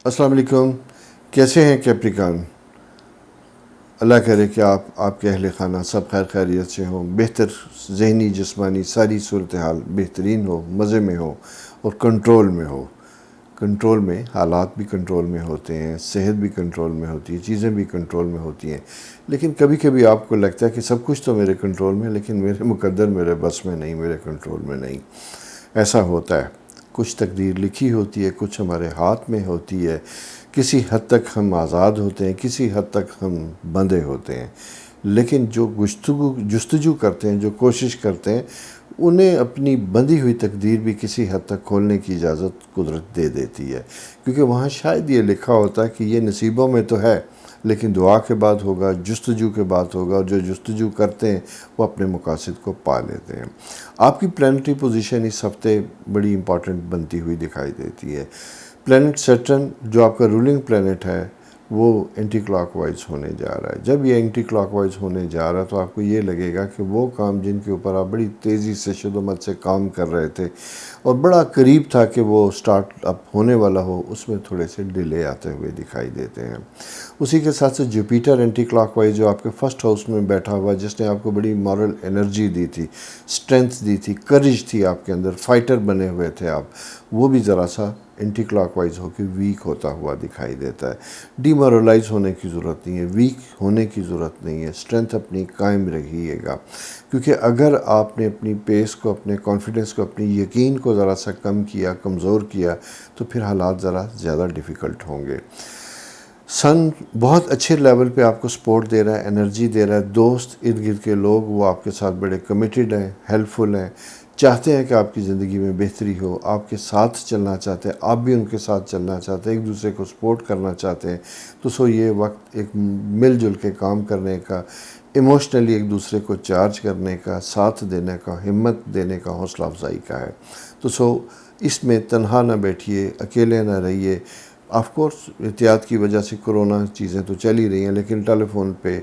السلام علیکم. کیسے ہیں کیپریکان؟ اللہ کرے کہ آپ کے اہل خانہ سب خیر خیریت سے ہوں، بہتر ذہنی جسمانی ساری صورتحال بہترین ہو، مزے میں ہو اور کنٹرول میں ہو. کنٹرول میں حالات بھی کنٹرول میں ہوتے ہیں، صحت بھی کنٹرول میں ہوتی ہے، چیزیں بھی کنٹرول میں ہوتی ہیں. لیکن کبھی کبھی آپ کو لگتا ہے کہ سب کچھ تو میرے کنٹرول میں، لیکن میرے مقدر میرے بس میں نہیں، میرے کنٹرول میں نہیں. ایسا ہوتا ہے. کچھ تقدیر لکھی ہوتی ہے، کچھ ہمارے ہاتھ میں ہوتی ہے. کسی حد تک ہم آزاد ہوتے ہیں، کسی حد تک ہم بندھے ہوتے ہیں. لیکن جو جستجو کرتے ہیں، جو کوشش کرتے ہیں، انہیں اپنی بندھی ہوئی تقدیر بھی کسی حد تک کھولنے کی اجازت قدرت دے دیتی ہے. کیونکہ وہاں شاید یہ لکھا ہوتا ہے کہ یہ نصیبوں میں تو ہے، لیکن دعا کے بعد ہوگا، جستجو کے بعد ہوگا، اور جو جستجو کرتے ہیں وہ اپنے مقاصد کو پا لیتے ہیں. آپ کی پلانٹری پوزیشن اس ہفتے بڑی امپورٹنٹ بنتی ہوئی دکھائی دیتی ہے. پلانٹ سیٹرن جو آپ کا رولنگ پلانٹ ہے وہ اینٹی کلاک وائز ہونے جا رہا ہے. جب یہ اینٹی کلاک وائز ہونے جا رہا ہے تو آپ کو یہ لگے گا کہ وہ کام جن کے اوپر آپ بڑی تیزی سے شدت سے کام کر رہے تھے اور بڑا قریب تھا کہ وہ سٹارٹ اپ ہونے والا ہو، اس میں تھوڑے سے ڈیلے آتے ہوئے دکھائی دیتے ہیں. اسی کے ساتھ سے جوپیٹر اینٹی کلاک وائز جو آپ کے فرسٹ ہاؤس میں بیٹھا ہوا، جس نے آپ کو بڑی مورل انرجی دی تھی، اسٹرینتھ دی تھی، کریج تھی آپ کے اندر، فائٹر بنے ہوئے تھے آپ، وہ بھی ذرا سا اینٹی کلاک وائز ہو کے ویک ہوتا ہوا دکھائی دیتا ہے. ڈی مورلائز ہونے کی ضرورت نہیں ہے، ویک ہونے کی ضرورت نہیں ہے، اسٹرینتھ اپنی قائم رکھیے گا. کیونکہ اگر آپ نے اپنی پیس کو، اپنے کانفیڈنس کو، اپنی یقین کو ذرا سا کم کیا، کمزور کیا، تو پھر حالات ذرا زیادہ ڈیفیکلٹ ہوں گے. سن بہت اچھے لیول پہ آپ کو سپورٹ دے رہا ہے، انرجی دے رہا ہے. دوست ارد گرد کے لوگ وہ آپ کے ساتھ بڑے کمیٹڈ ہیں، ہیلپ فل ہیں، چاہتے ہیں کہ آپ کی زندگی میں بہتری ہو، آپ کے ساتھ چلنا چاہتے ہیں، آپ بھی ان کے ساتھ چلنا چاہتے ہیں، ایک دوسرے کو سپورٹ کرنا چاہتے ہیں. تو یہ وقت ایک مل جل کے کام کرنے کا، ایموشنلی ایک دوسرے کو چارج کرنے کا، ساتھ دینے کا، ہمت دینے کا، حوصلہ افزائی کا ہے. تو اس میں تنہا نہ بیٹھیے، اکیلے نہ رہیے. آف کورس احتیاط کی وجہ سے کرونا چیزیں تو چل ہی رہی ہیں، لیکن ٹیلی فون پہ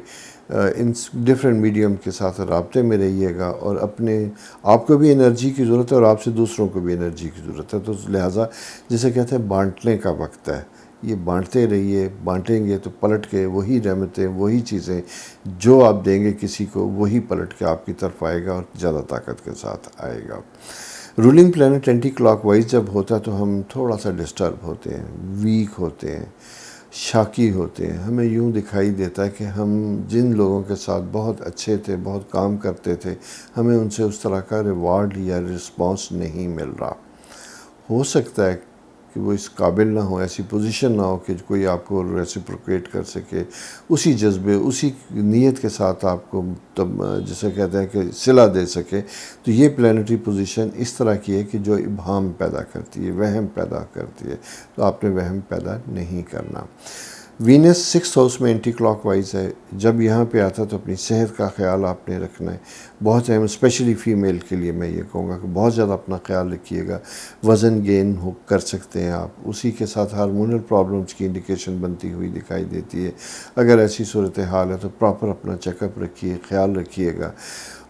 ان ڈفرینٹ میڈیم کے ساتھ رابطے میں رہیے گا. اور آپ کو بھی انرجی کی ضرورت ہے اور آپ سے دوسروں کو بھی انرجی کی ضرورت ہے. تو لہٰذا جسے کہتے ہیں بانٹنے کا وقت ہے، یہ بانٹتے رہیے. بانٹیں گے تو پلٹ کے وہی رحمتیں، وہی چیزیں جو آپ دیں گے کسی کو، وہی پلٹ کے آپ کی طرف آئے گا اور زیادہ طاقت کے ساتھ آئے گا. Rolling plant anti clock wise جب ہوتا ہے تو ہم تھوڑا سا ڈسٹرب ہوتے ہیں، ویک ہوتے ہیں، شاکی ہوتے ہیں. ہمیں یوں دکھائی دیتا ہے کہ ہم جن لوگوں کے ساتھ بہت اچھے تھے، بہت کام کرتے تھے، ہمیں ان سے اس طرح کا ریوارڈ یا رسپانس نہیں مل رہا. ہو سکتا ہے کہ وہ اس قابل نہ ہو، ایسی پوزیشن نہ ہو کہ کوئی آپ کو ریسیپروکیٹ کر سکے اسی جذبے، اسی نیت کے ساتھ آپ کو جسے کہتے ہیں کہ صلہ دے سکے. تو یہ پلانٹری پوزیشن اس طرح کی ہے کہ جو ابہام پیدا کرتی ہے، وہم پیدا کرتی ہے. تو آپ نے وہم پیدا نہیں کرنا. وینس سکس ہاؤس میں اینٹی کلاک وائز ہے. جب یہاں پہ آتا تو اپنی صحت کا خیال آپ نے رکھنا ہے. بہت اہم، اسپیشلی فیمیل کے لیے میں یہ کہوں گا کہ بہت زیادہ اپنا خیال رکھیے گا. وزن گین کر سکتے ہیں آپ. اسی کے ساتھ ہارمونل پرابلمز کی انڈیکیشن بنتی ہوئی دکھائی دیتی ہے. اگر ایسی صورتحال ہے تو پراپر اپنا چیک اپ رکھیے، خیال رکھیے گا.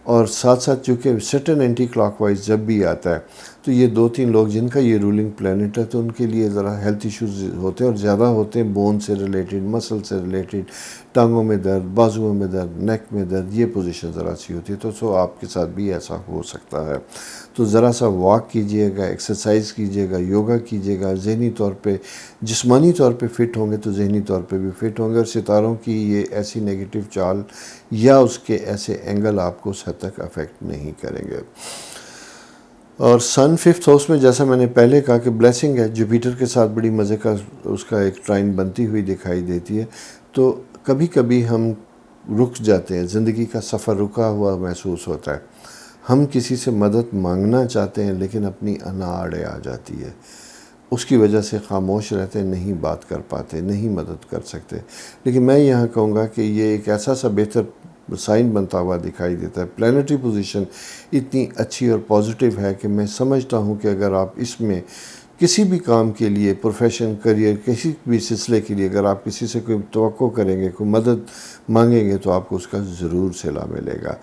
اور ساتھ ساتھ چونکہ سیٹرن اینٹی کلاک وائز جب بھی آتا ہے تو یہ 2-3 لوگ جن کا یہ رولنگ پلانٹ ہے تو ان کے لیے ذرا ہیلتھ ایشوز ہوتے ہیں، اور زیادہ ہوتے ہیں بون سے ریلیٹڈ، مسل سے ریلیٹڈ، ٹانگوں میں درد، بازوؤں میں درد، نیک میں درد. یہ پوزیشن ذرا سی ہوتی ہے. تو آپ کے ساتھ بھی ایسا ہو سکتا ہے. تو ذرا سا واک کیجئے گا، ایکسرسائز کیجئے گا، یوگا کیجئے گا. ذہنی طور پہ، جسمانی طور پہ فٹ ہوں گے تو ذہنی طور پہ بھی فٹ ہوں گے. اور ستاروں کی یہ ایسی نیگیٹو چال یا اس کے ایسے اینگل آپ کو اس حد تک افیکٹ نہیں کریں گے. اور سن ففتھ ہاؤس میں جیسا میں نے پہلے کہا کہ بلیسنگ ہے، جوپیٹر کے ساتھ بڑی مزے کا اس کا ایک ٹرائن بنتی ہوئی دکھائی دیتی ہے. تو کبھی کبھی ہم رک جاتے ہیں، زندگی کا سفر رکا ہوا محسوس ہوتا ہے. ہم کسی سے مدد مانگنا چاہتے ہیں لیکن اپنی انا آڑے آ جاتی ہے. اس کی وجہ سے خاموش رہتے، نہیں بات کر پاتے، نہیں مدد کر سکتے. لیکن میں یہاں کہوں گا کہ یہ ایک ایسا سا بہتر سائن بنتا ہوا دکھائی دیتا ہے. پلانٹری پوزیشن اتنی اچھی اور پازیٹیو ہے کہ میں سمجھتا ہوں کہ اگر آپ اس میں کسی بھی کام کے لیے، پروفیشن، کریئر، کسی بھی سلسلے کے لیے اگر آپ کسی سے کوئی توقع کریں گے، کوئی مدد مانگیں گے تو آپ کو اس کا ضرور صلہ ملے گا.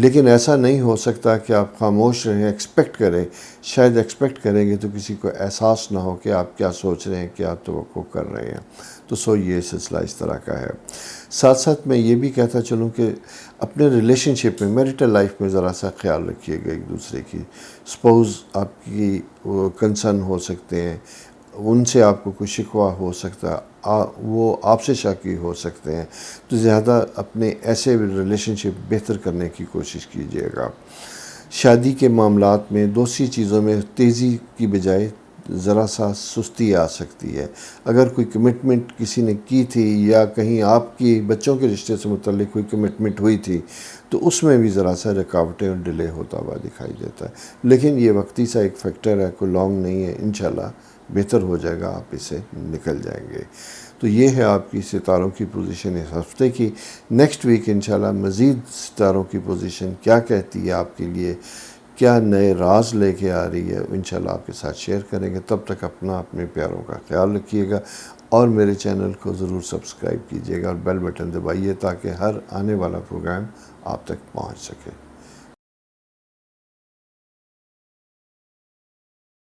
لیکن ایسا نہیں ہو سکتا کہ آپ خاموش رہیں، ایکسپیکٹ کریں. شاید ایکسپیکٹ کریں گے تو کسی کو احساس نہ ہو کہ آپ کیا سوچ رہے ہیں، کیا توقع کر رہے ہیں. تو یہ سلسلہ اس طرح کا ہے. ساتھ ساتھ میں یہ بھی کہتا چلوں کہ اپنے ریلیشن شپ میں، میریٹل لائف میں ذرا سا خیال رکھیے گا ایک دوسرے کی. سپوز آپ کی کنسرن ہو سکتے ہیں، ان سے آپ کو کوئی شکوہ ہو سکتا ہے، وہ آپ سے شاکی ہو سکتے ہیں، تو زیادہ اپنے ایسے ریلیشن شپ بہتر کرنے کی کوشش کیجیے گا. شادی کے معاملات میں دوسری چیزوں میں تیزی کی بجائے ذرا سا سستی آ سکتی ہے. اگر کوئی کمٹمنٹ کسی نے کی تھی یا کہیں آپ کی بچوں کے رشتے سے متعلق کوئی کمٹمنٹ ہوئی تھی تو اس میں بھی ذرا سا رکاوٹیں اور ڈیلے ہوتا ہوا دکھائی دیتا ہے. لیکن یہ وقتی سا ایک فیکٹر ہے، کوئی لانگ نہیں ہے. انشاءاللہ بہتر ہو جائے گا، آپ اس سے نکل جائیں گے. تو یہ ہے آپ کی ستاروں کی پوزیشن اس ہفتے کی. نیکسٹ ویک انشاءاللہ مزید ستاروں کی پوزیشن کیا کہتی ہے آپ کے لیے، کیا نئے راز لے کے آ رہی ہے، انشاءاللہ آپ کے ساتھ شیئر کریں گے. تب تک اپنے پیاروں کا خیال رکھیے گا اور میرے چینل کو ضرور سبسکرائب کیجیے گا اور بیل بٹن دبائیے تاکہ ہر آنے والا پروگرام آپ تک پہنچ سکے.